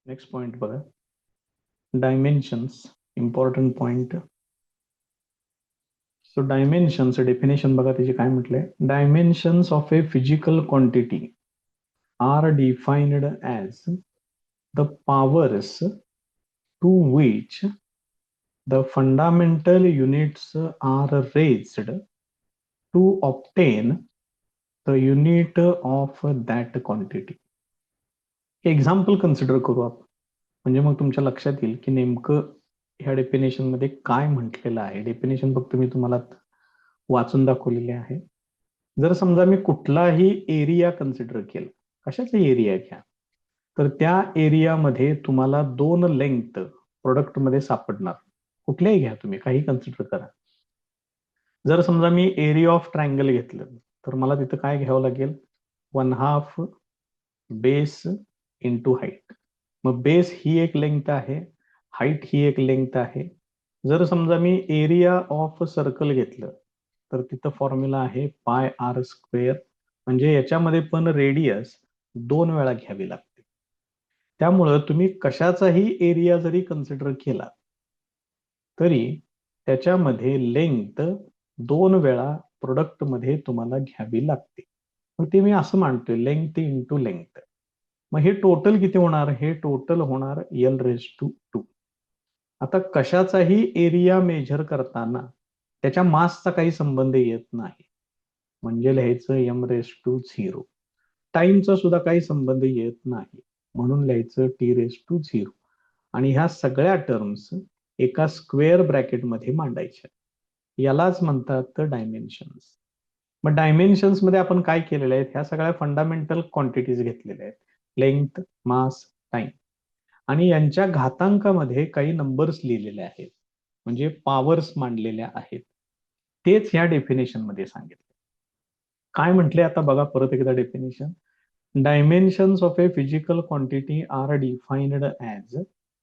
Next point बघा, dimensions, important point. So dimensions definition बघा, त्याची काय म्हटलंय. Dimensions of a physical quantity are defined as the powers to which the fundamental units are raised to obtain the unit of that quantity. Example consider करू आपण, म्हणजे मग तुमच्या लक्षात येईल की नेमकं ह्या डेफिनेशन मध्ये काय म्हटलेलं आहे. डेफिनेशन फक्त मी तुम्हाला वाचून दाखवलेले आहे. जर समजा मी कुठलाही एरिया कन्सिडर केला, कशाचा एरिया घ्या, तर त्या एरियामध्ये तुम्हाला दोन लेंथ प्रोडक्ट मध्ये सापडणार. कुठल्याही घ्या, तुम्ही काही कन्सिडर करा. जर समजा मी एरिया ऑफ ट्रायंगल घेतलं, तर मला तिथं काय घ्यावं लागेल, 1/2 बेस इंटू हाईट. मग बेस ही एक लेंथ आहे, हाईट ही एक लेंथ आहे. जर समजा मी एरिया ऑफ सर्कल घेतलं, तर तिथं फॉर्म्युला आहे पाय आर स्क्वेअर. म्हणजे याच्यामध्ये पण रेडियस 2 वेळा घ्यावी लागते. त्यामुळं तुम्ही कशाचाही एरिया जरी कन्सिडर केला तरी त्याच्यामध्ये लेंथ 2 वेळा प्रोडक्ट मध्ये तुम्हाला घ्यावी लागते. मग ते मी असं मानतोय, लेंथ इंटू लेंथ. मग हे टोटल किती होणार, हे टोटल होणार L⁻². आता कशाचाही एरिया मेजर करताना त्याच्या मासचा काही संबंध येत नाही, म्हणजे लिहायचं M⁻². टाइमचा सुद्धा काही संबंध येत नाही, म्हणून लिहायचं T⁻². आणि ह्या सगळ्या टर्म्स एका स्क्वेअर ब्रॅकेटमध्ये मांडायच्या. यालाच म्हणतात डायमेन्शन्स. मग डायमेन्शन्स मध्ये आपण काय केलेले आहेत, ह्या सगळ्या फंडामेंटल क्वांटिटीज घेतलेल्या आहेत, लेंथ, मास, टाइम, आणि यांच्या घातांकामध्ये काही नंबर्स लिहिलेले आहेत, म्हणजे पॉवर्स मांडलेल्या आहेत. तेच ह्या डेफिनेशन मध्ये सांगितले. काय म्हटले आता बघा परत एकदा definition. Dimensions of a physical quantity are defined as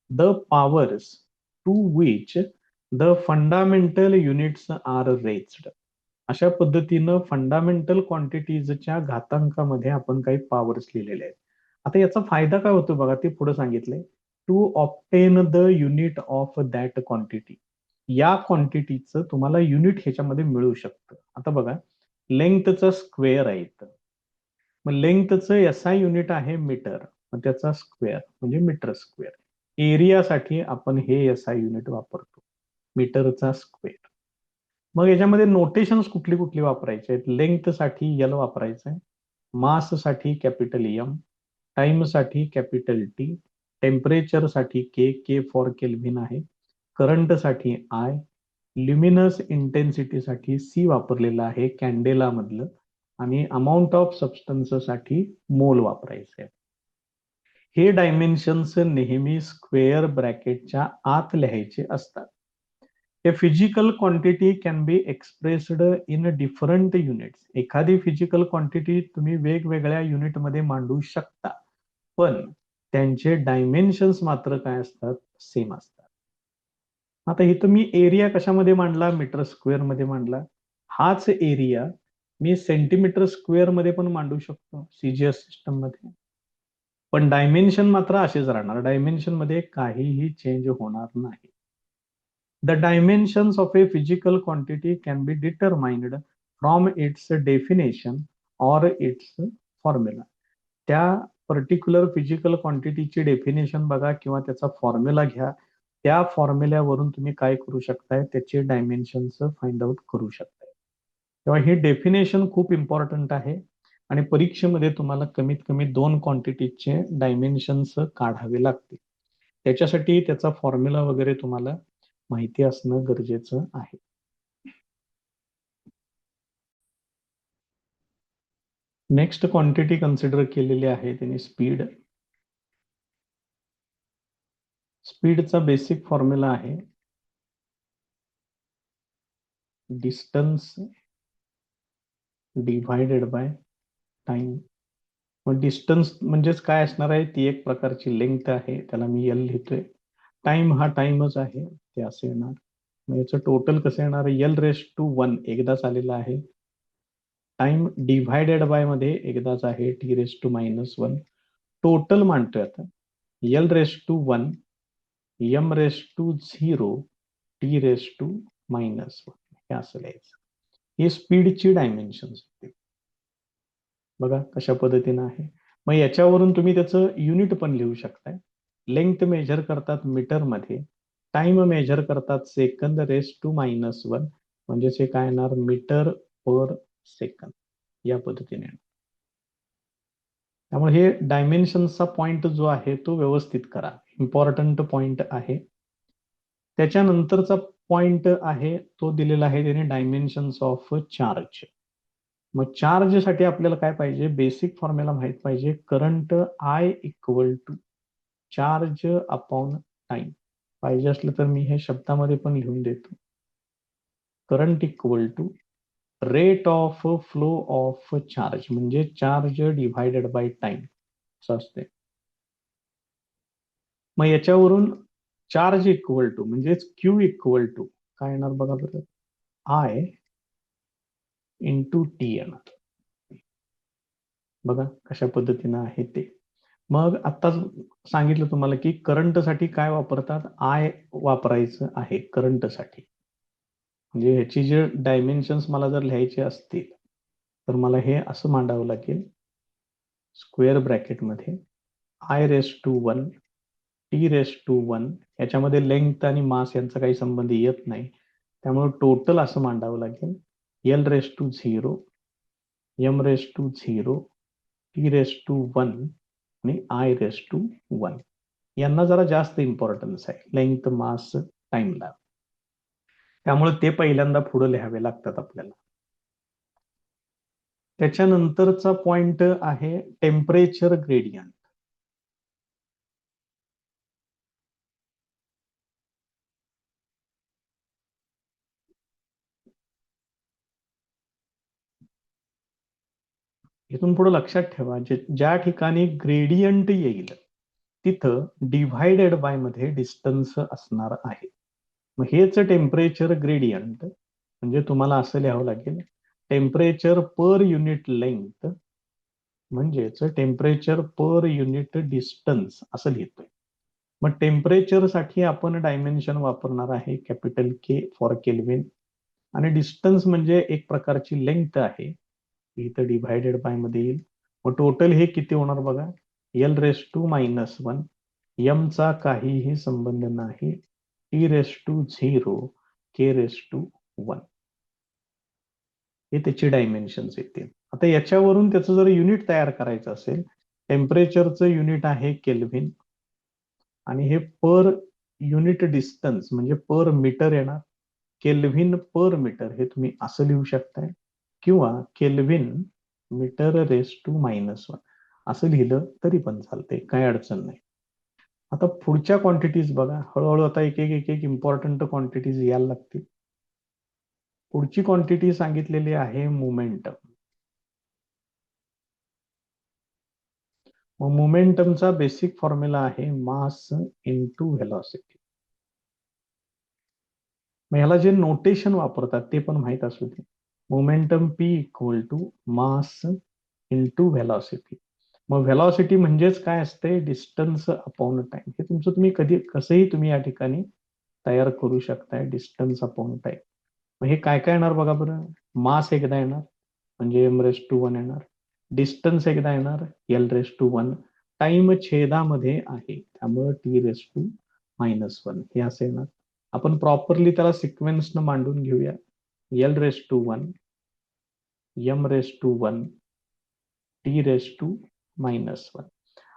the powers to which the fundamental units are raised. अशा पद्धतीनं फंडामेंटल क्वांटिटीजच्या घातांकामध्ये आपण काही पॉवर्स लिहिलेले आहेत. आता याचा फायदा काय होतो बघा, ते पुढे सांगितलंय. To obtain the unit of that quantity. या क्वांटिटीचं तुम्हाला युनिट ह्याच्यामध्ये मिळू शकतं. आता बघा, लेंथचं स्क्वेअर आहे इथं. मग लेंथचं SI युनिट आहे मीटर, मग त्याचा स्क्वेअर म्हणजे मीटर स्क्वेअर. एरियासाठी आपण हे SI युनिट वापरतो, मीटरचा स्क्वेअर. मग याच्यामध्ये नोटेशन्स कुठली कुठली वापरायचे आहेत. लेंथसाठी L वापरायचं आहे, माससाठी कॅपिटल M, टाइमसाठी कॅपिटल T, टेम्परेचरसाठी K फॉर केल्व्हिन आहे, करंटसाठी I, ल्युमिनस इंटेन्सिटीसाठी C वापरलेला आहे कॅन्डेला मधलं, आणि अमाऊंट ऑफ सबस्टन्ससाठी मोल वापरायचे. हे डायमेन्शन्स नेहमी स्क्वेअर ब्रॅकेटच्या आत लिहायचे असतात. ए physical quantity can be expressed in different units. एखादी फिजिकल क्वांटिटी तुम्ही वेगवेगळ्या युनिटमध्ये मांडू शकता, पण त्यांचे डायमेन्शन्स मात्र काय असतात, सेम असतात. आता इथं मी एरिया कशामध्ये मांडला, मीटर स्क्वेअर मध्ये मांडला. हाच एरिया मी सेंटीमीटर स्क्वेअर मध्ये पण मांडू शकतो CGS सिस्टम मध्ये, पण डायमेन्शन मात्र असेच राहणार. डायमेन्शन मध्ये काहीही चेंज होणार नाही. The dimensions of a physical quantity can be determined from its definition or it's formula. त्या पर्टिक्युलर फिजिकल क्वांटिटीची डेफिनेशन बघा किंवा त्याचा फॉर्म्युला घ्या. त्या फॉर्म्युल्यावरून तुम्ही काय करू शकताय, त्याचे डायमेन्शन्स फाइंड आउट करू शकताय. तेव्हा ही डेफिनेशन खूप इम्पॉर्टंट आहे, आणि परीक्षेमध्ये तुम्हाला कमीत कमी 2 क्वांटिटीचे डायमेन्शन्स काढावे लागतील. त्याच्यासाठी त्याचा फॉर्म्युला वगैरे तुम्हाला माहिती असणं गरजेचं आहे. नेक्स्ट क्वांटिटी कन्सिडर केलेली आहे त्यांनी स्पीड. स्पीडचा बेसिक फॉर्म्युला आहे डिस्टन्स डिव्हायडेड बाय टाइम. मग डिस्टन्स म्हणजेच काय असणार आहे, ती एक प्रकारची लेंथ आहे, त्याला मी L लिहितोय. टाइम हा टाइमच आहे, ते असं येणार. मग याचं टोटल कसं येणार, L⁻1 एकदाच आलेलं आहे. टाइम डिव्हायडेड बाय मध्ये एकदाच आहे T⁻−1. टोटल मांडतोय आता. L raise to 1, M raise to 0, T raise to -1 हे असं लिहायचं. हे स्पीडची डायमेन्शन्स होते. बघा कशा पद्धतीनं आहे. मग याच्यावरून तुम्ही त्याचं युनिट पण लिहू शकताय. लेंथ मेजर करतात मीटरमध्ये, टाइम मेजर करतात सेकंद रेस टू -1, म्हणजेच हे काय येणार मीटर पर सेकंद या पद्धतीने. त्यामुळे हे डायमेन्शनचा पॉइंट जो आहे तो व्यवस्थित करा, इम्पॉर्टंट पॉइंट आहे. त्याच्यानंतरचा पॉइंट आहे तो दिलेला आहे त्याने डायमेन्शन्स ऑफ चार्ज. मग चार्ज साठी आपल्याला काय पाहिजे, बेसिक फॉर्म्युला माहित पाहिजे. Current I equal to charge upon time. पाहिजे असलं तर मी हे शब्दामध्ये पण लिहून देतो. Current equal to rate of flow of charge, म्हणजे चार्ज डिव्हायडेड बाय टाइम असं असते. मग याच्यावरून चार्ज इक्वल टू म्हणजेच क्यू इक्वल टू काय येणार बघा बरं, आय इंटू टी येणार. बघा कशा पद्धतीनं आहे ते. मग आत्ताच सांगितलं तुम्हाला की करंटसाठी काय वापरतात, आय वापरायचं आहे करंटसाठी. म्हणजे ह्याची जे डायमेन्शन्स मला जर लिहायचे असतील तर मला हे असं मांडावं लागेल, स्क्वेअर ब्रॅकेटमध्ये I raise to 1, T raise to 1. याच्यामध्ये लेंथ आणि मास यांचा काही संबंध येत नाही, त्यामुळे टोटल असं मांडावं लागेल, L raise to 0, M raise to 0, T raise to 1 आणि आय रेस टू 1. यांना जरा जास्त इम्पॉर्टन्स आहे लेंथ, मास, टाइमला. त्यामुळे ते पहिल्यांदा पुढे लिहावे लागतात आपल्याला. त्याच्यानंतरचा पॉइंट आहे टेम्परेचर ग्रेडियंट. इथून पुढे लक्षात ठेवा, ज्या ठिकाणी ग्रेडियंट येईल तिथं डिव्हायडेड बाय मध्ये डिस्टन्स असणार आहे. मग हेच टेम्परेचर ग्रेडियंट, म्हणजे तुम्हाला असं लिहावं लागेल, टेम्परेचर पर युनिट लेंथ म्हणजेच टेम्परेचर पर युनिट डिस्टन्स असं लिहितोय. मग टेम्परेचर साठी आपण डायमेन्शन वापरणार आहे कॅपिटल के फॉर केल्विन, आणि डिस्टन्स म्हणजे एक प्रकारची लेंथ आहे, इथं डिव्हायडेड बाय मध्ये येईल. मग टोटल हे किती होणार बघा, एल रेस टू -1, एम चा काहीही संबंध नाही, T raise to 0, K raise to 1. हे त्याचे डायमेन्शन्स येतील. आता याच्यावरून त्याचं जर युनिट तयार करायचं असेल, टेम्परेचरचं युनिट आहे केल्व्हिन आणि हे पर युनिट डिस्टन्स म्हणजे पर मीटर येणार. केल्व्हिन पर मीटर हे तुम्ही असं लिहू शकताय, किंवा केल्व्हिन मीटर रेस टू -1 असं लिहिलं तरी पण चालते, काही अडचण नाही. आता पुढच्या क्वांटिटीज बघा, हळूहळू आता एक एक एक एक इम्पॉर्टंट क्वांटिटीज यायला लागतील. पुढची क्वांटिटी सांगितलेली आहे मोमेंटम. मग मोमेंटमचा बेसिक फॉर्म्युला आहे मास इंटू व्हेलॉसिटी. मग ह्याला जे नोटेशन वापरतात ते पण माहित असू दे. Momentum P equal to mass into velocity. मग व्हेलॉसिटी म्हणजेच काय असते, डिस्टन्स अपॉन टाइम. हे तुमचं तुम्ही कधी कसंही तुम्ही या ठिकाणी तयार करू शकताय, डिस्टन्स अपॉन टाइम. मग हे काय काय येणार बघा बरं, मास एकदा येणार म्हणजे एम रेस टू 1 येणार, डिस्टन्स एकदा येणार एल रेस टू 1, टाइम छेदामध्ये आहे त्यामुळे टी रेस टू -1 हे असं येणार. आपण प्रॉपरली त्याला सिक्वेन्स न मांडून घेऊया, L raise to 1, M raise to 1, T raise to -1.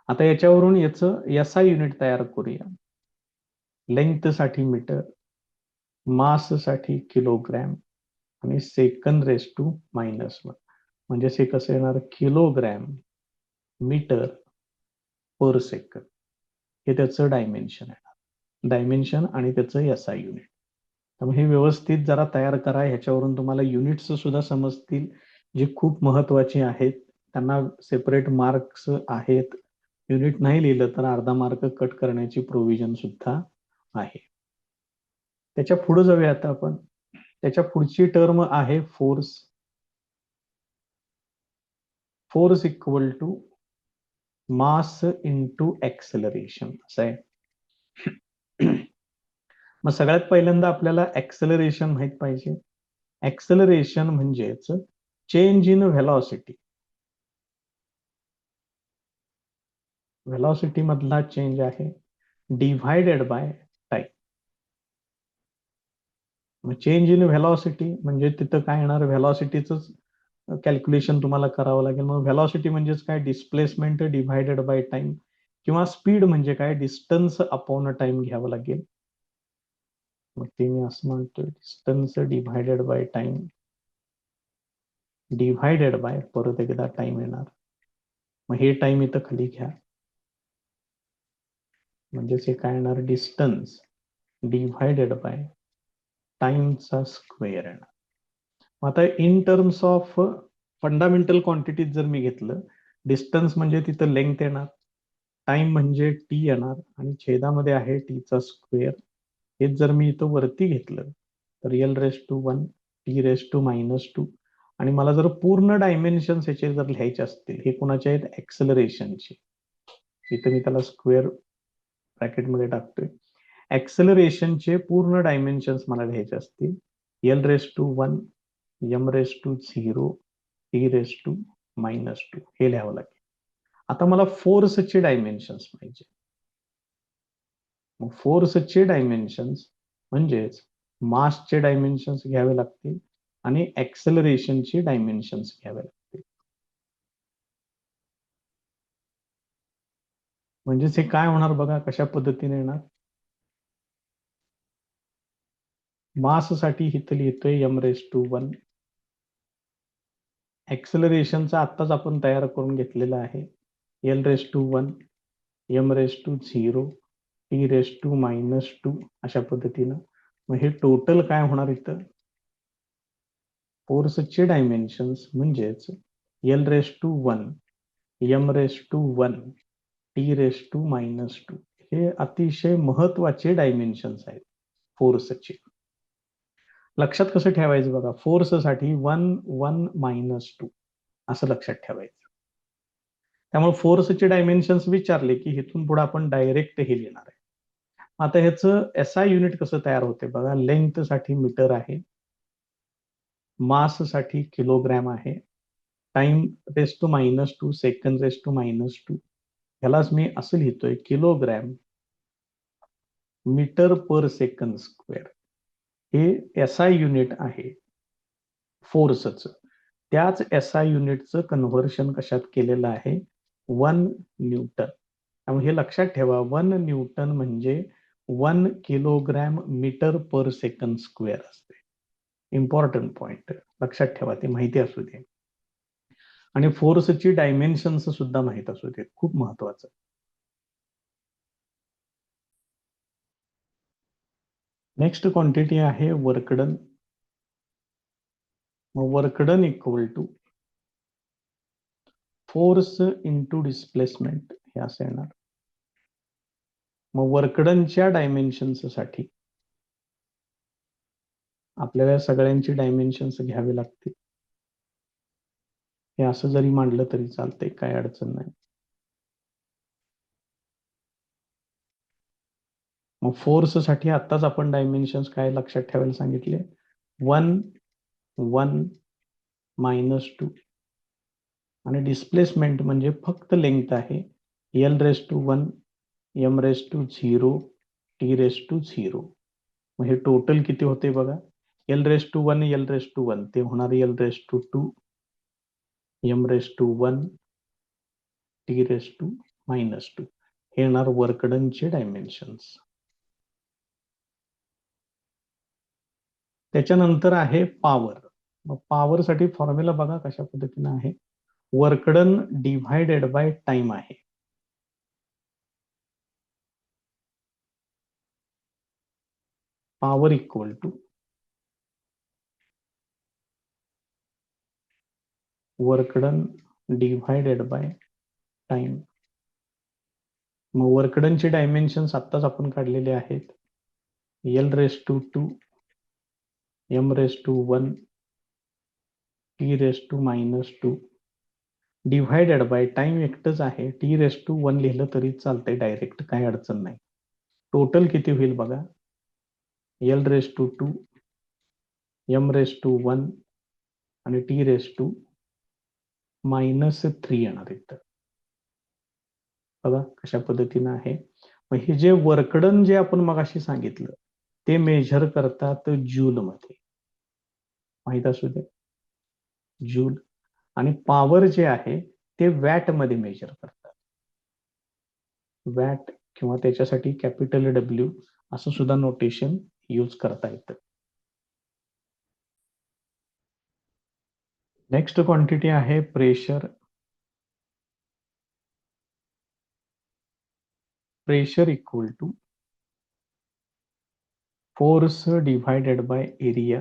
आता याच्यावरून याचं एसआय युनिट तयार करूया. लेंथ साठी मीटर, मास साठी किलोग्रॅम आणि सेकंद रेस टू -1. म्हणजे हे कसं येणार, किलोग्रॅम मीटर पर सेकंद. हे त्याचं डायमेन्शन आहे, डायमेन्शन आणि त्याचं एसआय युनिट. त्यामुळे हे व्यवस्थित जरा तयार करा, ह्याच्यावरून तुम्हाला युनिट्स सुद्धा समजतील जे खूप महत्वाचे आहेत. त्यांना सेपरेट मार्क्स आहेत. युनिट नाही लिहिलं तर अर्धा मार्क कट करण्याची प्रोव्हिजन सुद्धा आहे. त्याच्या पुढे जाऊया आता आपण. त्याच्या पुढची टर्म आहे force. Force equal to mass into acceleration असं आहे. मग सगळ्यात पहिल्यांदा आपल्याला एक्सेलरेशन माहित पाहिजे. एक्सेलरेशन म्हणजेच चेंज इन व्हेलॉसिटी. व्हेलॉसिटी मधला चेंज आहे डिव्हायडेड बाय टाइम. मग चेंज इन व्हेलॉसिटी म्हणजे तिथं काय येणार, व्हेलॉसिटीच कॅल्क्युलेशन तुम्हाला करावं लागेल. मग व्हेलॉसिटी म्हणजेच काय, डिस्प्लेसमेंट डिव्हायडेड बाय टाइम, किंवा स्पीड म्हणजे काय, डिस्टन्स अपॉन टाइम घ्यावं लागेल. मग ते मी असं म्हणतोय, distance divided by time divided by परत एकदा टाइम येणार. मग हे टाइम इथं खाली घ्या, म्हणजेच हे काय येणार, डिस्टन्स डिव्हायडेड बाय टाइमचा स्क्वेअर येणार. आता in terms of fundamental quantities जर मी घेतलं, डिस्टन्स म्हणजे तिथं लेंथ येणार, टाइम म्हणजे टी येणार, आणि छेदामध्ये आहे टीचा स्क्वेअर. हेच जर मी इथं वरती घेतलं तर L⁻⁴ T⁻², आणि मला जर पूर्ण डायमेन्शन्स ह्याचे जर लिहायचे असतील, हे कोणाचे आहेत, एक्सेलरेशनचे, इथं मी त्याला स्क्वेअर ब्रॅकेटमध्ये टाकतोय. एक्सेलरेशनचे पूर्ण डायमेन्शन्स मला लिहायचे असतील, L⁻⁴ M⁻⁴ T⁻², हे लिहावं लागेल. आता मला फोर्सचे डायमेन्शन्स पाहिजे. मग फोर्सचे डायमेन्शन्स म्हणजेच मासचे डायमेन्शन्स घ्यावे लागतील आणि एक्सेलरेशनचे डायमेन्शन्स घ्यावे लागतील. म्हणजेच हे काय होणार बघा, कशा पद्धतीने येणार. मास साठी इथं लिहितोय M⁻⁴. एक्सेलरेशनचा आत्ताच आपण तयार करून घेतलेला आहे, L⁻⁴ M⁻⁴ T⁻², अशा पद्धतीनं. मग हे टोटल काय होणार इथं, फोर्सचे डायमेन्शन्स म्हणजेच L⁻⁴ M⁻⁴ T⁻², हे अतिशय महत्वाचे डायमेन्शन्स आहेत फोर्सचे. लक्षात कसं ठेवायचं बघा, फोर्ससाठी 1 1 -2 असं लक्षात ठेवायचं. त्यामुळे फोर्सचे डायमेन्शन्स विचारले की इथून पुढे आपण डायरेक्ट हे लिहिणार आहे. आता ह्याचं SI युनिट कसं तयार होते बघा, लेंथ साठी मीटर आहे, मास साठी किलोग्रॅम आहे, टाइम⁻², सेकंड⁻², ह्यालाच मी असं लिहितोय, किलोग्रॅम मीटर पर सेकंड स्क्वेअर. हे SI युनिट आहे फोर्सचं. त्याच SI युनिटचं कन्व्हर्शन कशात केलेलं आहे, 1 न्यूटन. त्यामुळे हे लक्षात ठेवा, 1 न्यूटन म्हणजे 1 किलोग्रॅम मीटर पर सेकंड स्क्वेअर असते. इम्पॉर्टंट पॉइंट लक्षात ठेवा, ते माहिती असू दे. आणि फोर्सची डायमेन्शन्स सुद्धा माहित असू दे, खूप महत्वाचं. नेक्स्ट क्वांटिटी आहे वर्क डन. मग work done equal to force into displacement, हे असं येणार. मग वर्क डनच्या डायमेन्शन्स साठी आपल्याला सगळ्यांची डायमेन्शन्स घ्यावे लागतील. हे असं जरी मांडलं तरी चालतंय, काय अडचण नाही. मग फोर्स साठी आत्ताच आपण डायमेन्शन्स काय लक्षात ठेवायला सांगितले, 1 1 -2, आणि डिस्प्लेसमेंट म्हणजे फक्त लेंथ आहे, L⁻⁴ M⁻⁴ T⁻². मग हे टोटल किती होते बघा, L⁻⁴ ते होणार L⁻², M⁻⁴ T⁻², हे येणार वर्क डनचे डायमेन्शन्स. त्याच्यानंतर आहे पॉवर. मग पॉवर साठी फॉर्म्युला बघा कशा पद्धतीने आहे, work done divided by time आहे. Power equal to work done divided by time. मग वर्क डनचे डायमेन्शन्स आत्ताच आपण काढलेले आहेत, L⁻², M⁻⁴ T⁻², divided by time एकटच आहे, t⁻1 लिहिलं तरी चालतंय डायरेक्ट, काही अडचण नाही. टोटल किती होईल बघा, l⁻2 m⁻1 आणि t⁻−3 येणार इथं. बघा कशा पद्धतीनं आहे. मग हे जे वर्कडन जे आपण मगाशी सांगितलं ते मेजर करतात जूल मध्ये, माहित असू दे, जूल. आणि पॉवर जे आहे ते वॅट मध्ये मेजर करतात, वॅट, किंवा त्याच्यासाठी कॅपिटल W असं सुद्धा नोटेशन यूज करता येतं. नेक्स्ट क्वांटिटी आहे pressure. Pressure equal to force divided by area,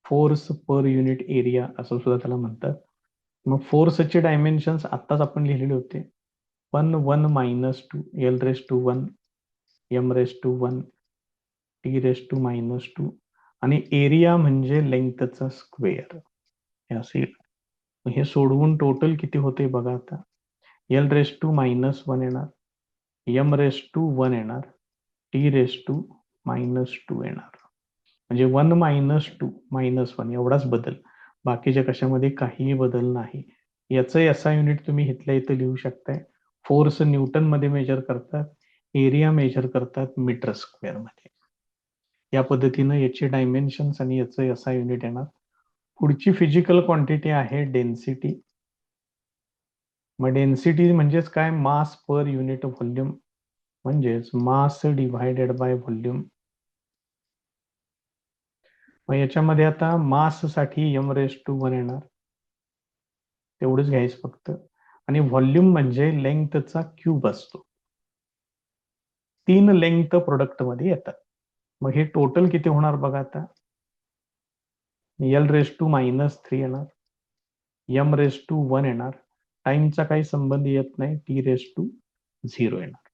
force per unit area असं सुद्धा त्याला म्हणतात. मग फोर्सचे डायमेन्शन्स आत्ताच आपण लिहिलेले होते, 1 1 -2 l⁻1 m⁻1 t⁻−2 आणि एरिया म्हणजे लेंथचा स्क्वेअर हे असेल. हे सोडवून टोटल किती होते बघा आता, l⁻1 येणार, m⁻1 येणार, t⁻−2 येणार. म्हणजे 1 - 2 -1 एवढाच बदल, बाकीच्या कशामध्ये काहीही बदल नाही. याचं SI युनिट तुम्ही इथल्या इथं लिहू शकताय. फोर्स न्यूटन मध्ये मेजर करतात, एरिया मेजर करतात मीटर स्क्वेअर मध्ये. या पद्धतीनं याचे डायमेन्शन्स आणि याचं SI युनिट येणार. पुढची फिजिकल क्वांटिटी आहे डेन्सिटी. मग डेन्सिटी म्हणजेच काय, मास पर युनिट व्हॉल्यूम, म्हणजेच मास डिव्हायडेड बाय व्हॉल्यूम. मग याच्यामध्ये आता मास साठी m⁻1 येणार, तेवढंच घ्यायचं फक्त. आणि व्हॉल्यूम म्हणजे लेंथचा क्यूब असतो, 3 लेंथ प्रोडक्ट मध्ये येतात. मग हे टोटल किती होणार बघा आता, l⁻−3 येणार, m⁻1 येणार, टाइमचा काही संबंध येत नाही, t⁻0 येणार.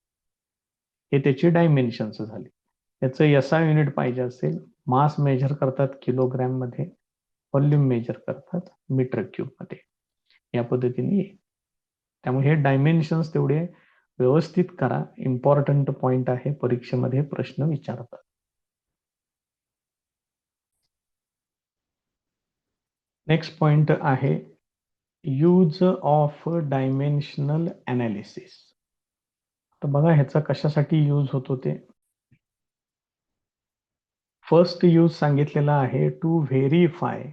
हे त्याचे डायमेन्शन्स झाले. याचं SI युनिट पाहिजे असेल, मास मेजर करतात किलोग्रॅम मध्ये, व्हॉल्यूम मेजर करतात मीटर क्यूब मध्ये, या पद्धतीने. त्यामुळे हे डायमेन्शन्स तेवढे व्यवस्थित करा, इम्पॉर्टंट पॉइंट आहे, परीक्षेमध्ये प्रश्न विचारतात. नेक्स्ट पॉइंट आहे यूज ऑफ डायमेन्शनल अनालिसिस. तर बघा ह्याचा कशासाठी यूज होतो ते. फर्स्ट यूज सांगितलेला आहे to verify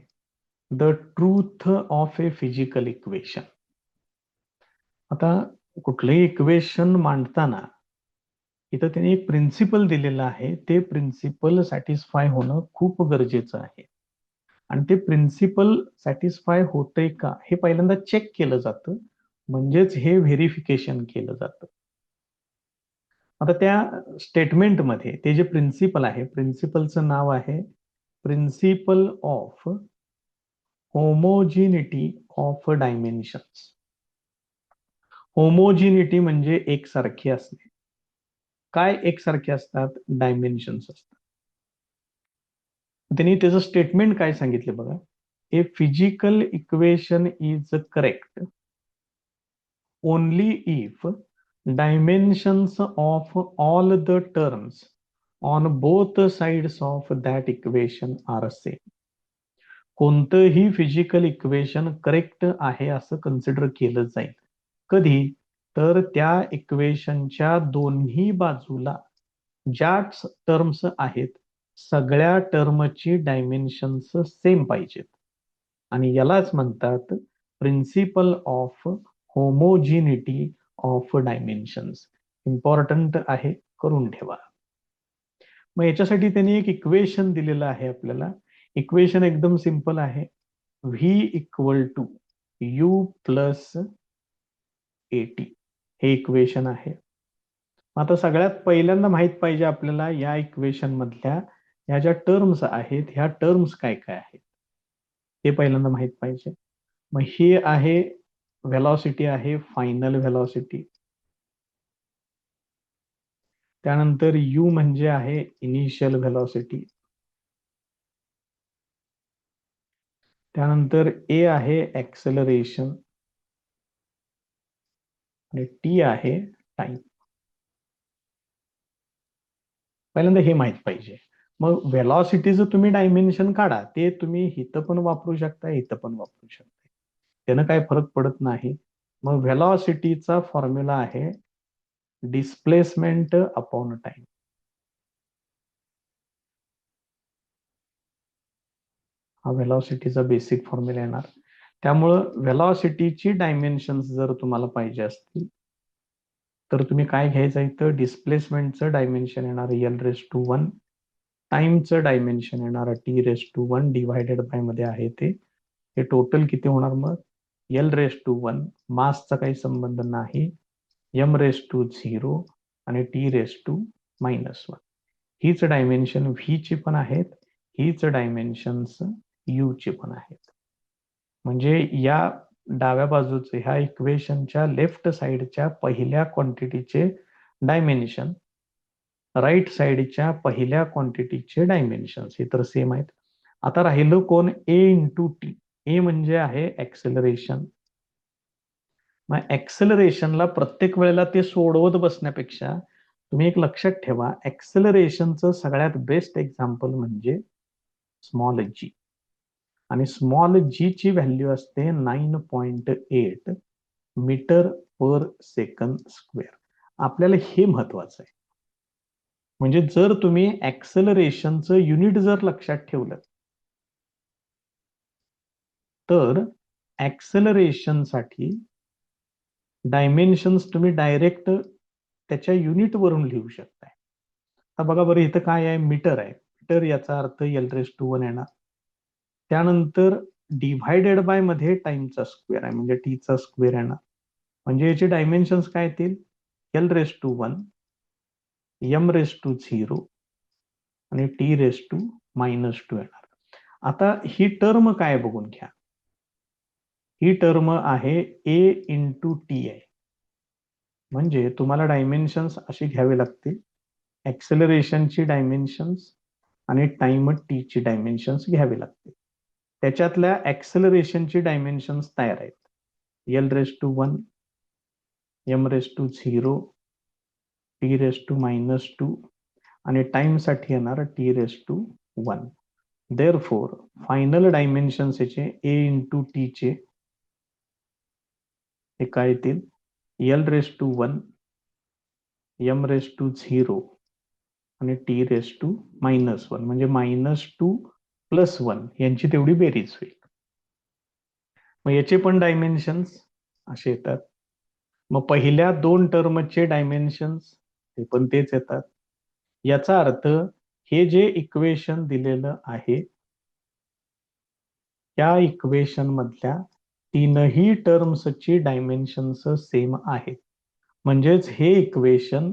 the truth of a physical equation. आता कुठलंही इक्वेशन मांडताना इथं त्यांनी एक प्रिन्सिपल दिलेलं आहे, ते प्रिन्सिपल सॅटिस्फाय होणं खूप गरजेचं आहे. आणि ते प्रिन्सिपल सॅटिस्फाय होतंय का हे पहिल्यांदा चेक केलं जातं, म्हणजेच हे व्हेरिफिकेशन केलं जातं. आता त्या स्टेटमेंटमध्ये ते जे प्रिन्सिपल आहे, प्रिन्सिपलचं नाव आहे principle of homogeneity of dimensions. Homogeneity म्हणजे एकसारखे असणे. काय एकसारखे असतात, डायमेन्शन्स असतात. त्यांनी त्याचं स्टेटमेंट काय सांगितले बघा, ए physical equation is correct only if dimensions of all the terms on both sides of that equation are same. कोणतंही फिजिकल इक्वेशन करेक्ट आहे असं कन्सिडर केलं जाईल कधी, तर त्या इक्वेशनच्या दोन्ही बाजूला ज्या टर्म्स आहेत सगळ्या टर्मची डायमेन्शन्स सेम पाहिजेत. आणि यालाच म्हणतात principle of homogeneity of dimensions. Important आहे, करून ठेवा. मग याच्यासाठी त्यांनी एक इक्वेशन दिलेलं आहे आपल्याला. इक्वेशन एकदम सिंपल आहे, V equal to U plus AT, हे इक्वेशन आहे. आता सगळ्यात पहिल्यांदा माहित पाहिजे आपल्याला या इक्वेशन मधल्या ह्या ज्या टर्म्स आहेत ह्या टर्म्स काय काय आहेत हे पहिल्यांदा माहित पाहिजे. मग हे आहे व्हेलॉसिटी, आहे फायनल व्हेलॉसिटी. त्यानंतर यू म्हणजे आहे इनिशियल व्हेलॉसिटी. त्यानंतर ए आहे ऍक्सेलरेशन. आणि टी आहे टाइम. पहिल्यांदा हे माहित पाहिजे. मग व्हेलॉसिटीचं तुम्ही डायमेन्शन काढा, ते तुम्ही इथं पण वापरू शकता, इथं पण वापरू शकता, त्यानं काय फरक पडत नाही. मग व्हेलॉसिटीचा फॉर्म्युला आहे डिस्प्लेसमेंट अपॉन टाइम. हा व्हेलॉसिटीचा बेसिक फॉर्म्युला येणार. त्यामुळं व्हेलॉसिटीची डायमेन्शन्स जर तुम्हाला पाहिजे असतील तर तुम्ही काय घ्यायचं इथं, डिस्प्लेसमेंटचं डायमेन्शन येणार L⁻⁴ टाइमचं डायमेन्शन येणार T⁻⁴ डिव्हायडेड बाय मध्ये आहे ते. हे टोटल किती होणार मग, L⁻⁴ मासचा काही संबंध नाही, m⁻⁴ आणि T⁻⁻⁻⁴. हीच डायमेन्शन व्ही ची पण आहेत, हीच डायमेन्शन्स यू ची पण आहेत. म्हणजे या डाव्या बाजूचे ह्या इक्वेशनच्या लेफ्ट साइडच्या पहिल्या क्वांटिटीचे डायमेन्शन, राईट साइडच्या पहिल्या क्वांटिटीचे डायमेन्शन्स हे तर सेम आहेत. आता राहिलं कोण, ए इंटू टी. ए म्हणजे आहे ऍक्सेलरेशन. मग ऍक्सेलरेशनला प्रत्येक वेळेला ते सोडवत बसण्यापेक्षा तुम्ही एक लक्षात ठेवा, ऍक्सेलरेशनचं सगळ्यात बेस्ट एक्झाम्पल म्हणजे स्मॉल जी. आणि स्मॉल जी ची व्हॅल्यू असते 9.8 मीटर पर सेकंद स्क्वेअर. आपल्याला हे महत्वाचं आहे. म्हणजे जर तुम्ही ऍक्सेलरेशनचं युनिट जर लक्षात ठेवलं तर ऍक्सेलरेशनसाठी डायमेन्शन्स तुम्ही डायरेक्ट त्याच्या युनिट वरून लिहू शकताय. आता बघा बरं, इथं काय आहे, मीटर आहे. मीटर याचा अर्थ L⁻⁴ येणार. त्यानंतर डिव्हायडेड बाय मध्ये टाइमचा स्क्वेअर आहे म्हणजे टीचा स्क्वेअर येणार. म्हणजे याचे डायमेन्शन्स काय येतील, L⁻⁴ m⁻⁴ आणि T⁻⁻² येणार. आता ही टर्म काय बघून घ्या, ही टर्म आहे ए इंटू टी आहे. म्हणजे तुम्हाला डायमेन्शन्स असे घ्यावे लागतील, ऍक्सेलरेशनची डायमेन्शन्स आणि टाइम टी ची डायमेन्शन्स घ्यावे लागतील. त्याच्यातल्या ऍक्सेलरेशनची डायमेन्शन्स तयार आहेत, L⁻⁴, m⁻⁴, T⁻⁻² आणि टाइम साठी येणार T⁻⁴. देअरफॉर फायनल डायमेन्शन्स याचे ए इंटू टी चे हे काय येतील, L⁻⁴, m⁻⁴ आणि T⁻⁻⁻1 म्हणजे -2 + 1 यांची तेवढी बेरीज होईल. मग याचे पण डायमेन्शन्स असे येतात. मग पहिल्या दोन टर्मचे डायमेन्शन्स ते पण तेच येतात. याचा अर्थ हे जे इक्वेशन दिलेलं आहे त्या इक्वेशन मधल्या तीनही टर्म्सची डायमेन्शन्स सेम आहेत. म्हणजेच हे equation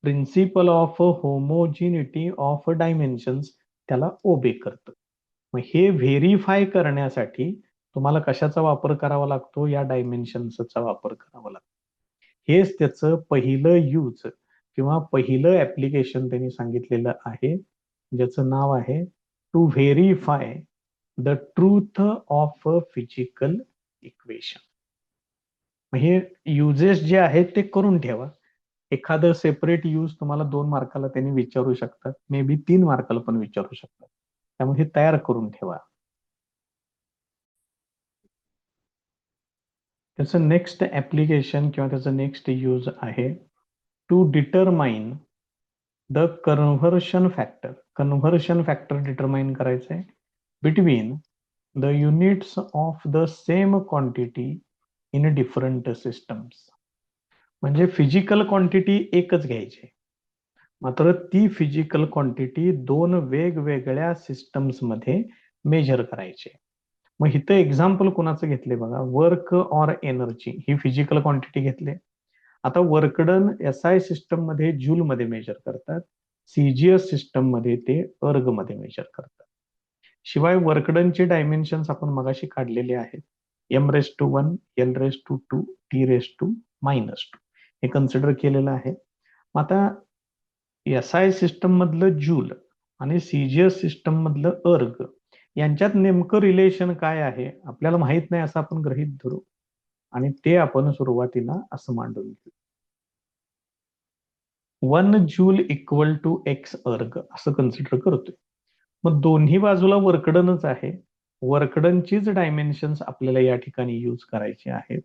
principle of homogeneity of dimensions त्याला ओबे करतं. मग हे व्हेरीफाय करण्यासाठी तुम्हाला कशाचा वापर करावा लागतो, या डायमेन्शन्सचा वापर करावा लागतो. हेच त्याचं पहिलं यूज किंवा पहिलं ऍप्लिकेशन त्यांनी सांगितलेलं आहे, ज्याचं नाव आहे to verify the truth of a physical equation. हे युजेस जे आहेत ते करून ठेवा. एखादं सेपरेट यूज तुम्हाला 2 मार्काला त्यांनी विचारू शकतात, मे बी 3 मार्काला पण विचारू शकतात. त्यामुळे हे तयार करून ठेवा. त्याचं नेक्स्ट ऍप्लिकेशन किंवा त्याचं नेक्स्ट यूज आहे to determine the conversion factor. Conversion factor determine करायचं आहे between the units of the same quantity in different systems. म्हणजे फिजिकल क्वांटिटी एकच घ्यायची, मात्र ती फिजिकल क्वांटिटी 2 वेगवेगळ्या सिस्टम्स मध्ये मेजर करायची. मग इथं एक्झाम्पल कोणाचं घेतले बघा, work or energy he physical quantity घेतले. आता वर्क डन SI सिस्टम मध्ये जूल मध्ये मेजर करतात, CGS सिस्टम मध्ये ते अर्ग मध्ये मेजर करतात. शिवाय वर्क डनचे डायमेन्शन्स आपण मगाशी काढलेले आहेत, m⁻⁴, L⁻², T⁻⁻². हे कन्सिडर केलेलं आहे. आता SI सिस्टम मधलं जूल आणि CGS सिस्टम मधलं अर्ग यांच्यात नेमकं रिलेशन काय आहे आपल्याला माहित नाही असं आपण गृहीत धरू. आणि ते आपण सुरुवातीला असं मांडून घेऊ. 1 जूल इक्वल टू एक्स अर्ग असं कन्सिडर करतोय. मग दोन्ही बाजूला वर्कडनच आहे. वर्कडनचीच डायमेन्शन्स आपल्याला या ठिकाणी यूज करायचे आहेत.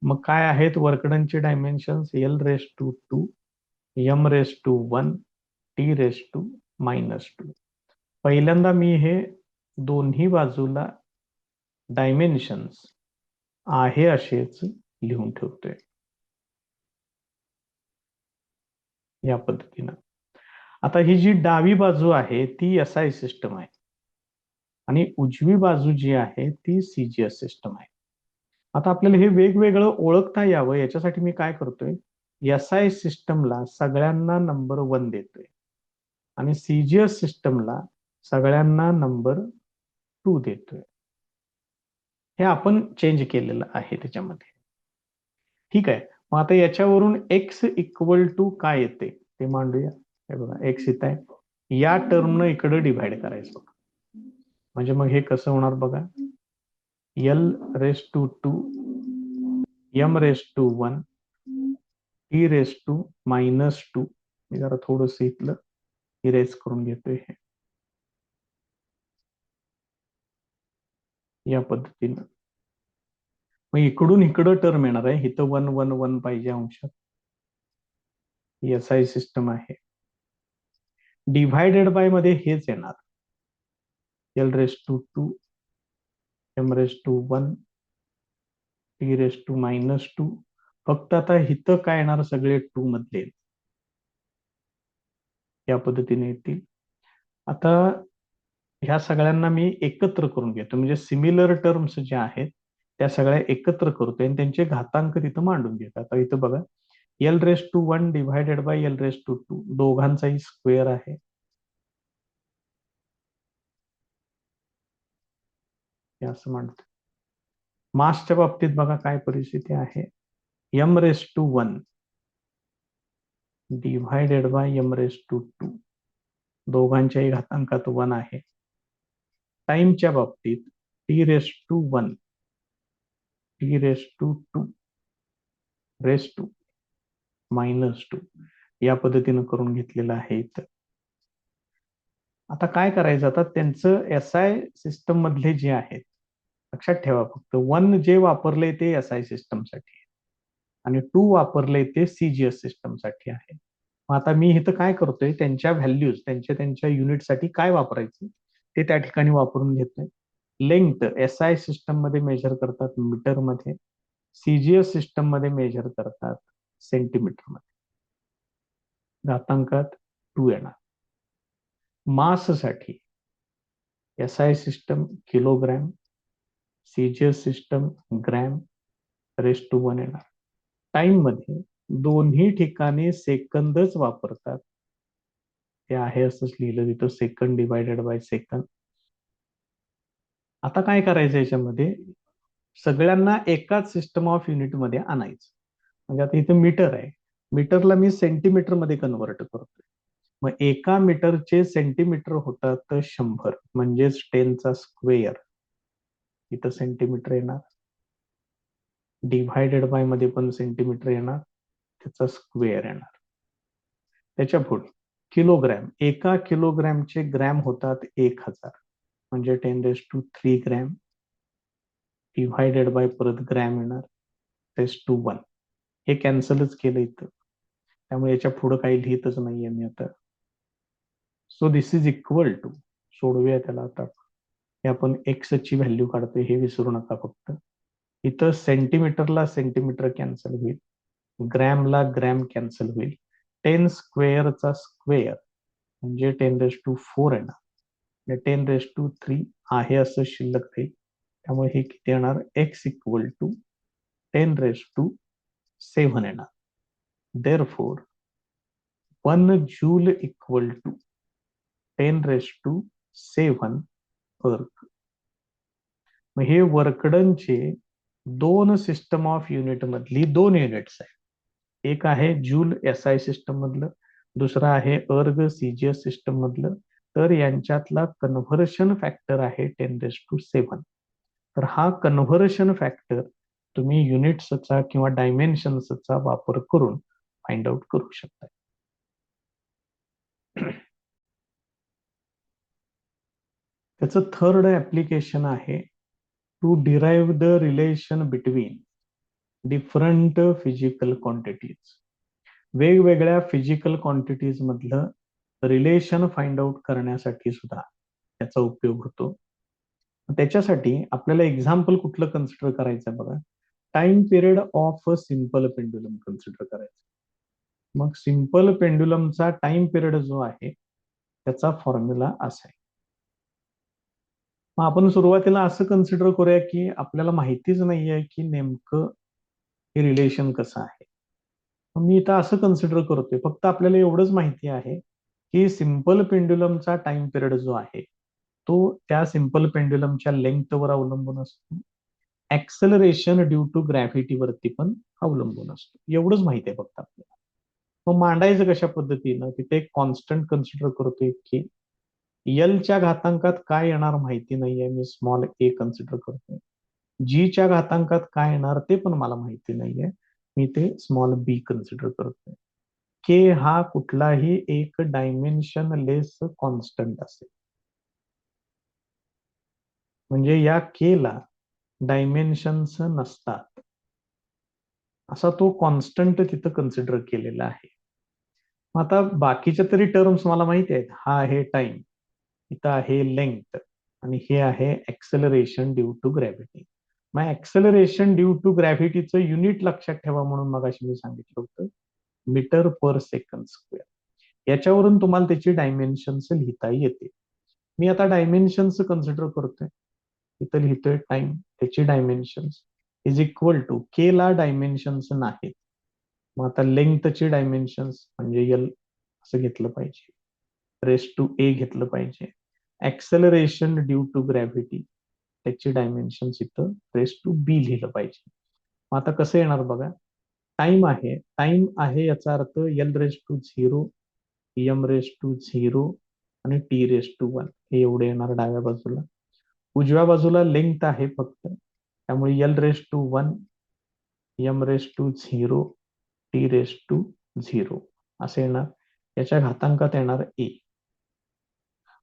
मग काय आहेत वर्कडनचे dimensions? L raise to 2, M raise to 1, T raise to -2. पहिल्यांदा मी हे दोन्ही बाजूला डायमेन्शन्स आहे असेच लिहून ठेवतोय या पद्धतीनं. आता ही जी डावी बाजू आहे ती SI सिस्टम आहे आणि उजवी बाजू जी आहे ती CGS सिस्टम आहे. आता आपल्याला हे वेगवेगळं ओळखता यावं याच्यासाठी मी काय करतोय, SI सिस्टमला सगळ्यांना नंबर 1 देतोय आणि CGS सिस्टमला सगळ्यांना नंबर 2 देतोय. हे आपण चेंज केलेलं आहे त्याच्यामध्ये. ठीक आहे. मग आता याच्यावरून x इक्वल टू काय येते ते मांडूया. हे बघा x इथं आहे. या टर्मनं इकडे डिव्हाइड करायचं बघा. म्हणजे मग हे कसं होणार बघा. L raise to 2, M raise to 1, T raise to -2. मी जरा थोडस इथलं इरेज करून घेतोय हे या पद्धतीनं. मग इकडून इकडं टर्म येणार आहे. इथं 1 1 1 पाहिजे अंशात. SI सिस्टम आहे. डिव्हायडेड बाय मध्ये हेच येणार. L raise to 2, M raise to 1, T raise to -2. फक्त आता इथं काय येणार, सगळे 2 मधले या पद्धतीने येतील. आता ह्या सगळ्यांना मी एकत्र करून घेतो, म्हणजे सिमिलर टर्म्स ज्या आहेत त्या सगळ्या एकत्र करतोय आणि त्यांचे घातांक तिथं मांडून घेतो. आता इथं बघा, L raise to 1 divided by L raise to 2 दोघांचाही स्क्वेअर आहे. हे असं मांडतो. मासच्या बाबतीत बघा काय परिस्थिती आहे. M raise to 1 divided by M raise to 2 दोघांच्याही घातांकात 1 आहे. टाइमच्या बाबतीत T raise to 1, T raise to 2 raise to -2 या पद्धतीनं करून घेतलेलं आहे इथं. आता काय करायचं, आता त्यांचं SI सिस्टम मधले जे आहेत, लक्षात ठेवा फक्त 1 जे वापरले ते SI सिस्टमसाठी आणि 2 वापरले ते CGS सिस्टमसाठी आहे. मग आता मी इथं काय करतोय, त्यांच्या व्हॅल्यूज त्यांच्या युनिटसाठी काय वापरायचं ते त्या ठिकाणी वापरून घेतोय. लेंग्थ SI सिस्टम मध्ये मेजर करतात मीटर मध्ये, CGS सिस्टम मध्ये मेजर करतात सेंटीमीटर मध्ये. घातांकात 2 येणार. मास साठी SI system kilogram, CGS system gram raise to 1 येणार. टाइम मध्ये दोन्ही ठिकाणी सेकंदच वापरतात. ते आहे असंच लिहिलं तिथं, सेकंड डिवायडेड बाय सेकंद. आता काय करायचं याच्यामध्ये, सगळ्यांना एकाच सिस्टम ऑफ युनिट मध्ये आणायचं. म्हणजे आता इथं मीटर आहे, मीटरला मी सेंटीमीटर मध्ये कन्वर्ट करतोय. मग एका मीटरचे सेंटीमीटर होतात 100, म्हणजेच 10चा स्क्वेअर. इथं सेंटीमीटर येणार. डिव्हायडेड बाय मध्ये पण सेंटीमीटर येणार, त्याचा स्क्वेअर येणार. त्याच्या पुढे किलोग्रॅम, एका किलोग्रॅमचे ग्रॅम होतात 1000, म्हणजे 10⁻³ ग्रॅम. डिव्हायडेड बाय परत ग्रॅम येणार, 10⁻1. हे कॅन्सलच केलं इथं, त्यामुळे याच्या पुढे काही लिहितच नाहीये मी आता. So this is equal to, सोडवूया त्याला आता. हे आपण एक्स ची व्हॅल्यू काढतोय हे विसरू नका फक्त. इथं सेंटीमीटरला सेंटीमीटर कॅन्सल होईल, ग्रॅमला ग्रॅम कॅन्सल होईल. 10 स्क्वेअरचा स्क्वेअर म्हणजे 10⁻4 येणार. 10⁻³ आहे असं शिल्लक राहील. त्यामुळे हे किती येणार, x इक्वल टू 10⁻7 येणार. देअरफॉर 1 जूल इक्वल टू 10⁻7 अर्ग. मग हे वर्कडनचे 2 सिस्टम ऑफ युनिट मधली 2 युनिट्स आहेत. एक आहे जूल SI सिस्टम मधलं, दुसरं आहे अर्ग CGS सिस्टम मधलं. तर यांच्यातला कन्व्हर्शन फॅक्टर आहे 10⁻7. तर हा कन्व्हर्शन फॅक्टर तुम्ही युनिट्सचा किंवा डायमेन्शन्सचा वापर करून फाइंड आउट करू शकता. त्याचं थर्ड ऍप्लिकेशन आहे to derive the relation between different physical quantities. वेगवेगळ्या फिजिकल क्वांटिटीज मधलं रिलेशन फाइंड आउट करण्यासाठी सुद्धा त्याचा उपयोग होतो. त्याच्यासाठी आपल्याला एक्झाम्पल कुठलं कन्सिडर करायचं बघा. Time period of a simple pendulum consider करायचं. मग सिंपल पेंडुलमचा टाइम पिरियड जो आहे त्याचा फॉर्म्युला असा आहे. मग आपण सुरुवातीला असं कन्सिडर करूया की आपल्याला माहितीच नाहीये की नेमकं हे रिलेशन कसं आहे. मी इथं असं कन्सिडर करतोय, फक्त आपल्याला एवढंच माहिती आहे की सिंपल पेंड्युलमचा टाइम पिरियड जो आहे तो त्या सिंपल पेंड्युलमच्या लेंथवर अवलंबून असतो. ऍक्सेलरेशन ड्यू टू ग्रॅव्हिटी वरती पण अवलंबून असतो. एवढंच माहिती आहे फक्त आपल्याला. मग मांडायचं कशा पद्धतीनं, तिथे एक कॉन्स्टंट कन्सिडर करतोय की एलच्या घातांकात काय येणार माहिती नाहीये, मी स्मॉल ए कन्सिडर करतोय. जीच्या घातांकात काय येणार ते पण मला माहिती नाहीये, मी ते स्मॉल बी कन्सिडर करतोय. के हा कुठलाही एक डायमेन्शन लेस कॉन्स्टंट असेल. म्हणजे या के ला डायमेन्शन्स नसतात असा तो कॉन्स्टंट तिथं कन्सिडर केलेला आहे. आता बाकीच्या तरी टर्म्स मला माहिती आहेत. हा आहे टाइम, इथं आहे लेंथ, आणि हे आहे ऍक्सेलरेशन ड्यू टू ग्रॅव्हिटी. मग ऍक्सेलरेशन ड्यू टू ग्रॅव्हिटीचं युनिट लक्षात ठेवा म्हणून मगाशी मी सांगितलं होतं मीटर पर सेकंड स्क्वेअर. याच्यावरून तुम्हाला त्याची डायमेन्शन्स लिहिता येते. मी आता डायमेन्शन्स कन्सिडर करतोय. इथं लिहितोय टाइम, त्याची डायमेन्शन्स इज इक्वल टू के ला डायमेन्शन्स नाहीत. मग आता लेंथची डायमेन्शन्स म्हणजे एल असं घेतलं पाहिजे, रेस टू ए घेतलं पाहिजे. ऍक्सेलरेशन ड्यू टू ग्रॅव्हिटी त्याची डायमेन्शन्स इथं रेस टू बी लिहिलं पाहिजे. मग आता कसं येणार बघा. टाइम आहे याचा अर्थ L raise to 0, M raise to 0 आणि टी रेस टू 1 हे एवढे येणार डाव्या बाजूला. उजव्या बाजूला लेंथ आहे फक्त, त्यामुळे L raise to 1, M raise to 0, T raise to 0 असे येणार. याच्या घातांकात येणार ए.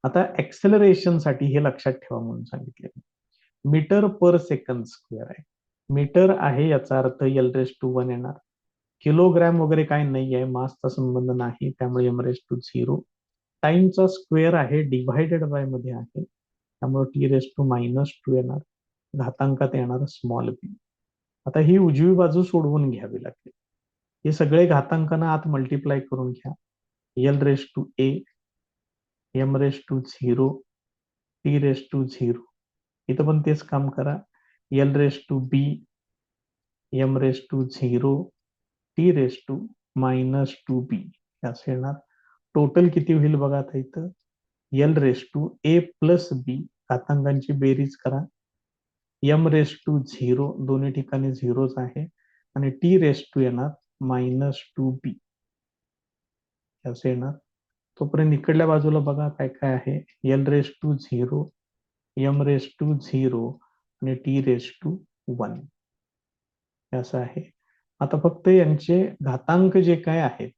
आता ऍक्सेलरेशन साठी हे लक्षात ठेवा म्हणून सांगितले. मीटर पर सेकंड स्क्वेअर आहे. मीटर आहे याचा अर्थ एल रेस टू 1 येणार. किलोग्रॅम वगैरे काय नाही आहे, मासचा संबंध नाही, त्यामुळे एम रेस टू 0. टाइमचा स्क्वेअर आहे, डिव्हायडेड बाय मध्ये आहे, त्यामुळे टी रेस टू -2 येणार. घातांकात येणार स्मॉल बी. आता ही उजवी बाजू सोडवून घ्यावी लागेल. हे सगळे घातांकांना आत मल्टिप्लाय करून घ्या. L raise to A, M raise to 0, T raise to 0. इथं पण तेच काम करा. L raise to B, M raise to 0, T raise to -2b असं येणार. टोटल किती होईल बघा आता इथं. L raise to A plus B, घातांकांची बेरीज करा. एम रेस टू 0, दोन्ही ठिकाणी झिरोच आहे, आणि टी रेस टू येणार -2b असं येणार. तोपर्यंत इकडल्या बाजूला बघा काय काय आहे. L raise to 0, M raise to 0 आणि टी रेस टू 1 असं आहे. आता फक्त यांचे घातांक जे काय आहेत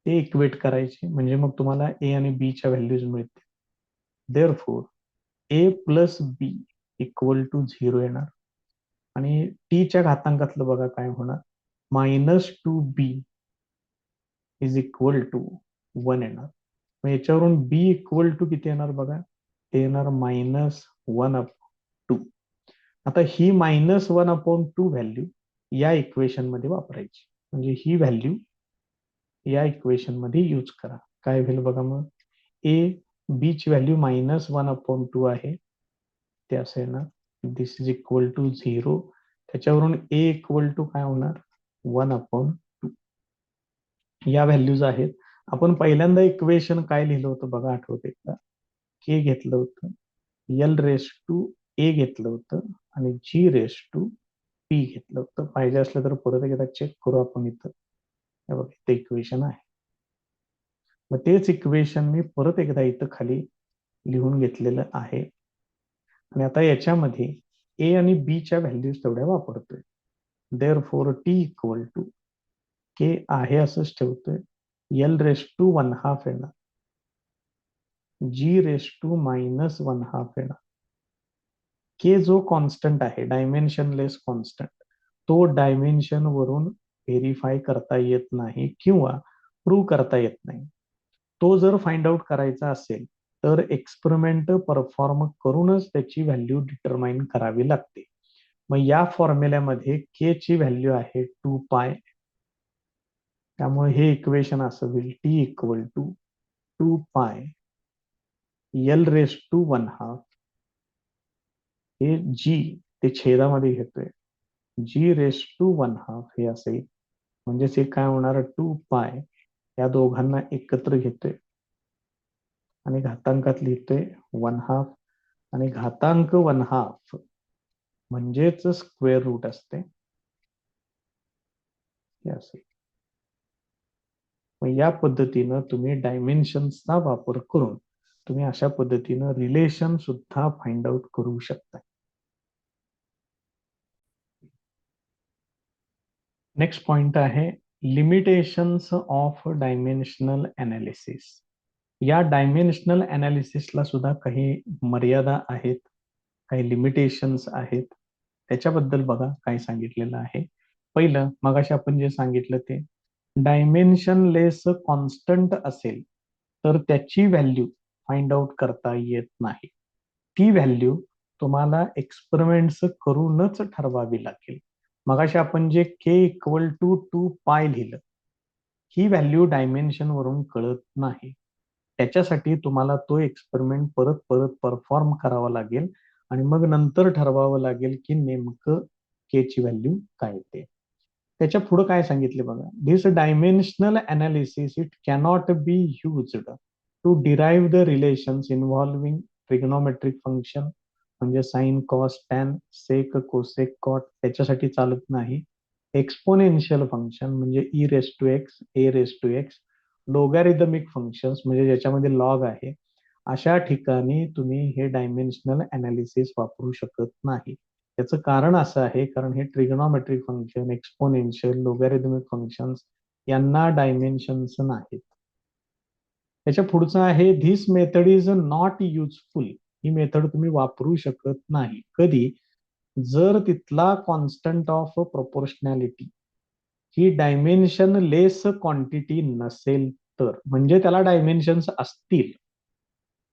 ते इक्वेट करायचे, म्हणजे मग तुम्हाला ए आणि बी च्या व्हॅल्यूज मिळतील. Therefore A plus B equal to 0 येणार, आणि टी च्या घातांकातलं बघा काय होणार. -2b इज इक्वल टू 1 येणार. मग याच्यावरून बी इक्वल टू किती येणार बघा. ते येणार -1/2. आता ही -1/2 व्हॅल्यू या इक्वेशन मध्ये वापरायची, म्हणजे ही व्हॅल्यू या इक्वेशन मध्ये यूज करा. काय होईल बघा. मग ए बी ची व्हॅल्यू -1/2 आहे, ते असं येणार. दिस इज इक्वल टू 0. त्याच्यावरून ए इक्वल टू काय होणार 1/2. या व्हॅल्यूज आहेत. आपण पहिल्यांदा इक्वेशन काय लिहिलं होतं बघा, आठवते का. के घेतलं होतं, एल रेस टू ए घेतलं होतं, आणि जी रेस टू पी घेतलं होतं. पाहिजे असलं तर परत एकदा चेक करू आपण इथं. हे बघा इथं इक्वेशन आहे. मग तेच इक्वेशन मी परत एकदा इथं खाली लिहून घेतलेलं आहे, आणि आता याच्यामध्ये ए आणि बी च्या व्हॅल्यूज तेवढ्या वापरतोय. देअरफॉर टी इक्वल टू के आहे असंच ठेवतोय, L⁻⁻⁴ येणार, G⁻⁻⁻⁴ येणार. के जो कॉन्स्टंट आहे, डायमेन्शनलेस कॉन्स्टंट, तो डायमेन्शन वरून व्हेरीफाय करता येत नाही किंवा प्रूव्ह करता येत नाही. तो जर फाइंड आउट करायचा असेल तर एक्सपेरिमेंट परफॉर्म करूनच त्याची व्हॅल्यू डिटरमाइन करावी लागते. मग या फॉर्म्युल्यामध्ये के ची व्हॅल्यू आहे 2π. त्यामुळे हे इक्वेशन असं होईल, टी इक्वल टू 2π L⁻⁻⁴ हे जी ते छेदामध्ये घेतोय, G⁻⁻⁴ हे असेल. म्हणजेच हे काय होणार, 2π या दोघांना एकत्र घेतोय आणि घातांकात लिहितोय 1/2, आणि घातांक 1/2 म्हणजेच स्क्वेअर रूट असते, हे असेल. मग या पद्धतीनं तुम्ही डायमेन्शन्सचा वापर करून तुम्ही अशा पद्धतीनं रिलेशन सुद्धा फाइंड आउट करू शकता. नेक्स्ट पॉइंट आहे लिमिटेशन्स ऑफ डायमेन्शनल अनालिसिस. या डायमेन्शनल अनालिसिसला सुद्धा काही मर्यादा आहेत, काही लिमिटेशन्स आहेत. त्याच्याबद्दल बघा काय सांगितलेलं आहे. पहिलं, मगाशी आपण जे सांगितलं ते, डायमेन्शनलेस कॉन्स्टंट असेल तर त्याची व्हॅल्यू फाइंड आउट करता येत नाही. ती व्हॅल्यू तुम्हाला एक्सपेरिमेंट्स करूनच ठरवावी लागेल. मगाशी आपण जे के इक्वल टू 2π लिहिलं, ही व्हॅल्यू डायमेन्शन वरून कळत नाही. त्याच्यासाठी तुम्हाला तो एक्सपेरिमेंट परत परत परफॉर्म करावा लागेल आणि मग नंतर ठरवावं लागेल की नेमकं के ची व्हॅल्यू काय येते. त्याच्या पुढे काय सांगितले बघा, this dimensional analysis it cannot be used to derive the relations involving trigonometric function, म्हणजे sine cos tan sec cosec cot, त्याच्यासाठी चालत नाही. एक्सपोनेन्शियल फंक्शन म्हणजे e⁻x a⁻x, लोगॅरिथमिक फंक्शन्स म्हणजे ज्याच्यामध्ये लॉग आहे, अशा ठिकाणी तुम्ही हे डायमेन्शनल अनालिसिस वापरू शकत नाही. याचं कारण असं आहे, कारण हे ट्रिग्नोमेट्रिक फंक्शन, एक्सपोनेन्शियल, लोगॅरिथमिक फंक्शन्स यांना डायमेन्शन्स नाहीत. त्याच्या पुढचं आहे, this method is not useful. He method तुम्ही वापरू शकत नाही. कधी? जर तिथला constant of proportionality he dimension less quantity नसेल तर, म्हणजे त्याला डायमेन्शन्स असतील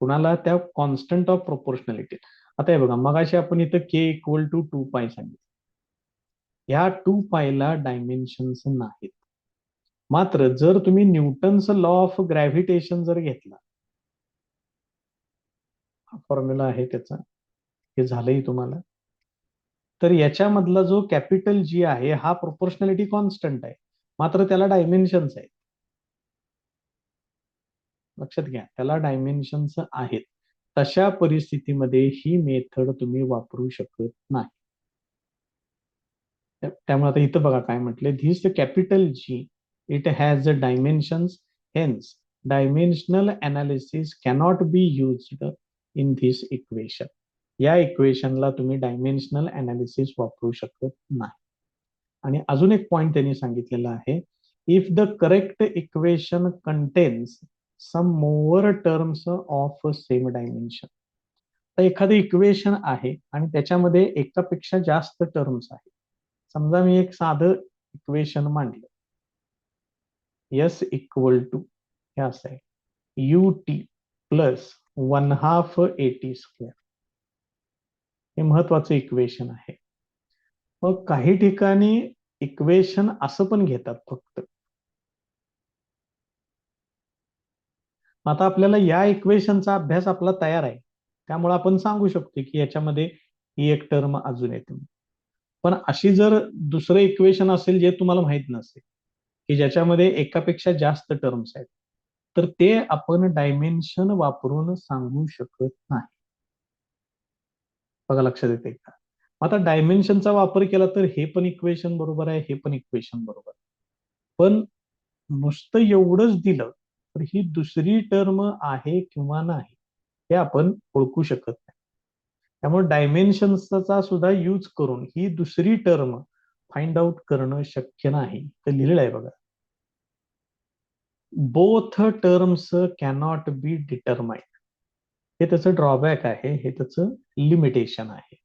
कुणाला, त्या कॉन्स्टंट ऑफ प्रोपोर्शनॅलिटी. आता हे बघा, मगाशी आपण इथं के इक्वल टू 2π सांगितलं, ह्या 2π ला डायमेन्शन्स नाहीत. मात्र जर तुम्ही न्यूटन्स लॉ ऑफ ग्रॅव्हिटेशन जर घेतला, हा फॉर्म्युला आहे त्याचा, हे झालंय तुम्हाला, तर याच्यामधला जो कॅपिटल जी आहे हा प्रोपोर्शनॅलिटी कॉन्स्टंट आहे, मात्र त्याला डायमेन्शन्स आहेत. लक्षात घ्या, त्याला डायमेन्शन्स आहेत. तशा परिस्थितीमध्ये ही मेथड तुम्ही वापरू शकत नाही. त्यामुळे आता इथं बघा काय म्हटले, this capital G it has dimensions, hence dimensional analysis cannot be used in this equation. या इक्वेशनला तुम्ही डायमेन्शनल अनालिसिस वापरू शकत नाही. आणि अजून एक पॉइंट त्यांनी सांगितलेला आहे, if the correct equation contains some more terms of same dimension. तर एखादं इक्वेशन आहे आणि त्याच्यामध्ये एकापेक्षा जास्त टर्म्स आहेत. समजा मी एक साधं इक्वेशन मांडलं, एस इक्वल टू हे असं आहे, ut प्लस 1/2 at². हे महत्वाचं इक्वेशन आहे. मग काही ठिकाणी इक्वेशन असं पण घेतात फक्त. आता आपल्याला या इक्वेशनचा अभ्यास आपला तयार आहे, त्यामुळे आपण सांगू शकतो की याच्यामध्ये ही एक टर्म अजून येते. पण अशी जर दुसरं इक्वेशन असेल जे तुम्हाला माहित नसेल, की ज्याच्यामध्ये एकापेक्षा जास्त टर्म्स आहेत, तर ते आपण डायमेन्शन वापरून सांगू शकत नाही. बघा लक्षात येते का? आता डायमेन्शनचा वापर केला तर हे पण इक्वेशन बरोबर आहे, हे पण इक्वेशन बरोबर आहे. पण नुसतं एवढंच दिलं तर ही दुसरी टर्म आहे किंवा नाही हे आपण ओळखू शकत नाही. त्यामुळे डायमेन्शन्सचा सुद्धा यूज करून ही दुसरी टर्म फाइंड आउट करणं शक्य नाही. तर लिहिलेलं आहे बघा. Both terms cannot be determined. हे त्याचं ड्रॉबॅक आहे, हे त्याचं लिमिटेशन आहे.